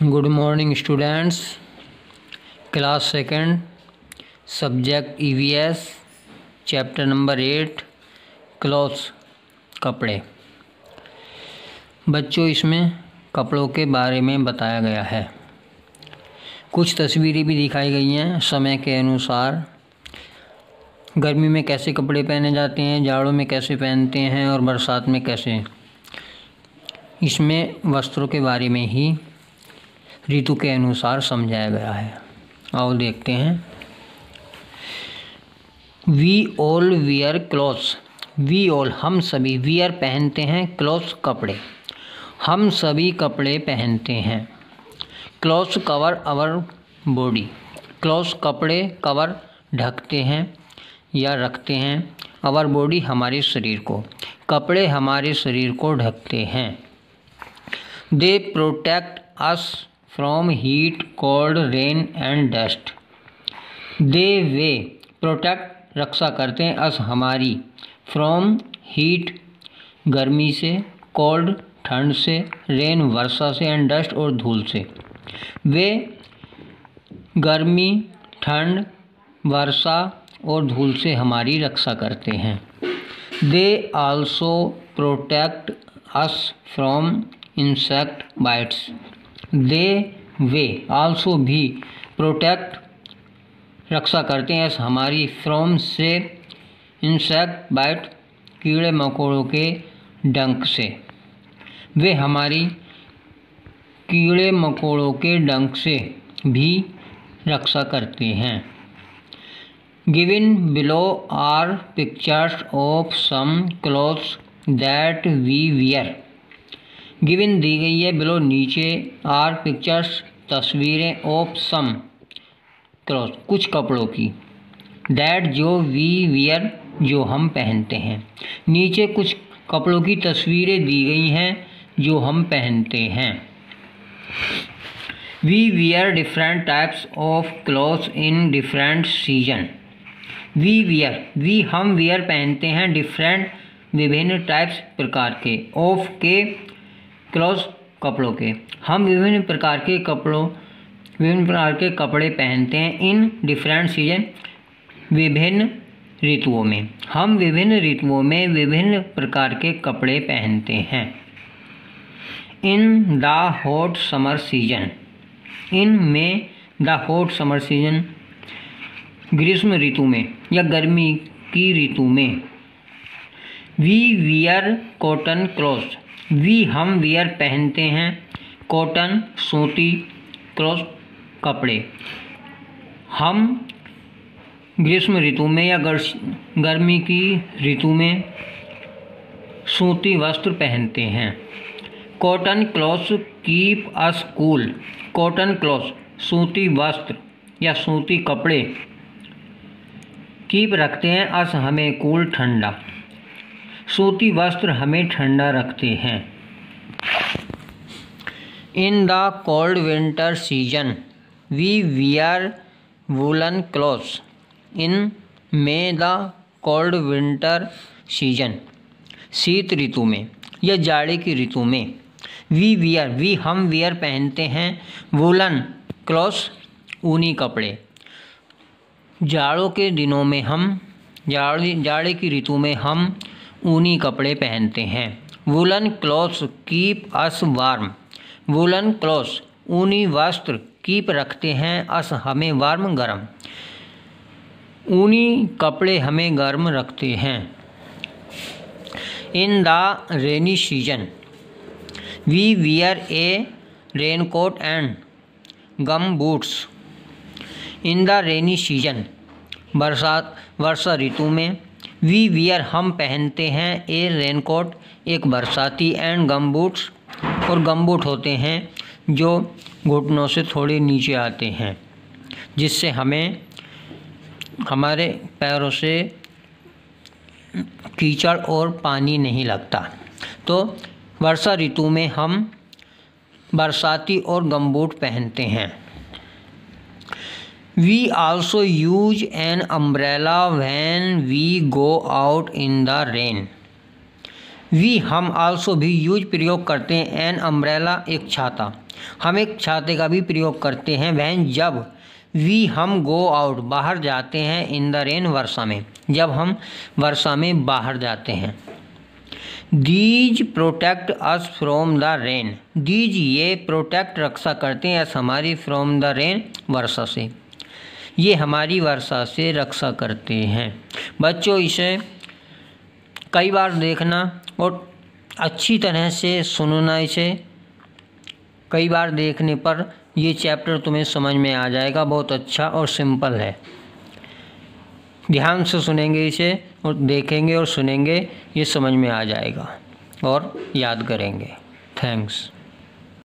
Good morning students. Class second, subject EVS, chapter number 8, clothes, कपड़े। बच्चों, इसमें कपड़ों के बारे में बताया गया है। कुछ तस्वीरें भी दिखाई गई हैं समय के अनुसार। गर्मी में कैसे कपड़े पहने जाते हैं, जाड़ों में कैसे पहनते हैं और बरसात में कैसे। इसमें वस्त्रों के बारे में ही ऋतु के अनुसार समझाया गया है। आओ देखते हैं। We all wear clothes. We all, हम सभी, वियर पहनते हैं, क्लॉथ्स कपड़े, हम सभी कपड़े पहनते हैं। Clothes cover our body. Clothes कपड़े कवर ढकते हैं या रखते हैं, आवर बॉडी हमारे शरीर को। कपड़े हमारे शरीर को ढकते हैं। They protect us from heat, cold, rain and dust. They, वे, प्रोटेक्ट, रक्षा करते हैं, अस, हमारी, फ्रॉम हीट, गर्मी से, कोल्ड, ठंड से, रेन, वर्षा से, एंड डस्ट, और धूल से। वे गर्मी, ठंड, वर्षा और धूल से हमारी रक्षा करते हैं। They also protect us from insect bytes. They, way, also भी, प्रोटेक्ट, रक्षा करते हैं, हमारी, फ्रॉम से, इंसेक्ट बाइट, कीड़े मकोड़ों के डंक से। वे हमारी कीड़े मकोड़ों के डंक से भी रक्षा करते हैं। Given below are pictures of some clothes that we wear. Given, दी गई है, बिलो, नीचे, आर, पिक्चर्स, तस्वीरें, ऑफ सम क्लॉथ, कुछ कपड़ों की, दैट, जो, वी वियर, जो हम पहनते हैं। नीचे कुछ कपड़ों की तस्वीरें दी गई हैं जो हम पहनते हैं। We wear different types of clothes in different season. We wear, we, हम, वियर, पहनते हैं, डिफरेंट, विभिन्न, टाइप्स, प्रकार के, ऑफ, के, क्लॉथ्स, कपड़ों के, हम विभिन्न प्रकार के कपड़े पहनते हैं। इन डिफरेंट सीजन, विभिन्न ऋतुओं में, हम विभिन्न ऋतुओं में विभिन्न प्रकार के कपड़े पहनते हैं। In the hot summer season. In में, द हॉट समर सीजन, ग्रीष्म ऋतु में या गर्मी की ऋतु में। We wear cotton clothes. We, हम, वियर, पहनते हैं, कॉटन, सूती, क्लॉथ, कपड़े, हम ग्रीष्म ऋतु में या गर्मी की ऋतु में सूती वस्त्र पहनते हैं। Cotton clothes keep us cool. Cotton clothes, सूती वस्त्र या सूती कपड़े, कीप, रखते हैं, अस, हमें, कूल, ठंडा। सूती वस्त्र हमें ठंडा रखते हैं। In the cold winter season we wear woollen clothes. In में, द कोल्ड विंटर सीजन, शीत ऋतु में या जाड़े की ऋतु में। वी वियर, वी, हम, वियर, पहनते हैं, वूलन क्लॉथ्स, ऊनी कपड़े। जाड़ों के दिनों में हम, जाड़े की ऋतु में हम ऊनी कपड़े पहनते हैं। Woollen clothes keep us warm. Woollen clothes, ऊनी वस्त्र, कीप, रखते हैं, अस, हमें, वार्म, गर्म। ऊनी कपड़े हमें गर्म रखते हैं। In the rainy season we wear a raincoat and gum boots. In the rainy season, वर्षा ऋतु में। वी वियर, हम पहनते हैं, ए रेनकोट, एक बरसाती, एंड गम बूट्स, और गम बूट होते हैं जो घुटनों से थोड़े नीचे आते हैं, जिससे हमें हमारे पैरों से कीचड़ और पानी नहीं लगता। तो वर्षा ऋतु में हम बरसाती और गम बूट पहनते हैं। We also use an umbrella when we go out in the rain. We हम आल्सो भी यूज प्रयोग करते हैं एन अम्ब्रेला एक छाता। हम एक छाते का भी प्रयोग करते हैं वैन जब वी हम गो आउट बाहर जाते हैं इन द रेन वर्षा में, जब हम वर्षा में बाहर जाते हैं। These protect us from the rain. These ये प्रोटेक्ट रक्षा करते हैं अस हमारी फ्रॉम द रेन वर्षा से, ये हमारी वर्षा से रक्षा करते हैं। बच्चों इसे कई बार देखना और अच्छी तरह से सुनना। इसे कई बार देखने पर ये चैप्टर तुम्हें समझ में आ जाएगा। बहुत अच्छा और सिंपल है। ध्यान से सुनेंगे इसे और देखेंगे और सुनेंगे, ये समझ में आ जाएगा और याद करेंगे। थैंक्स।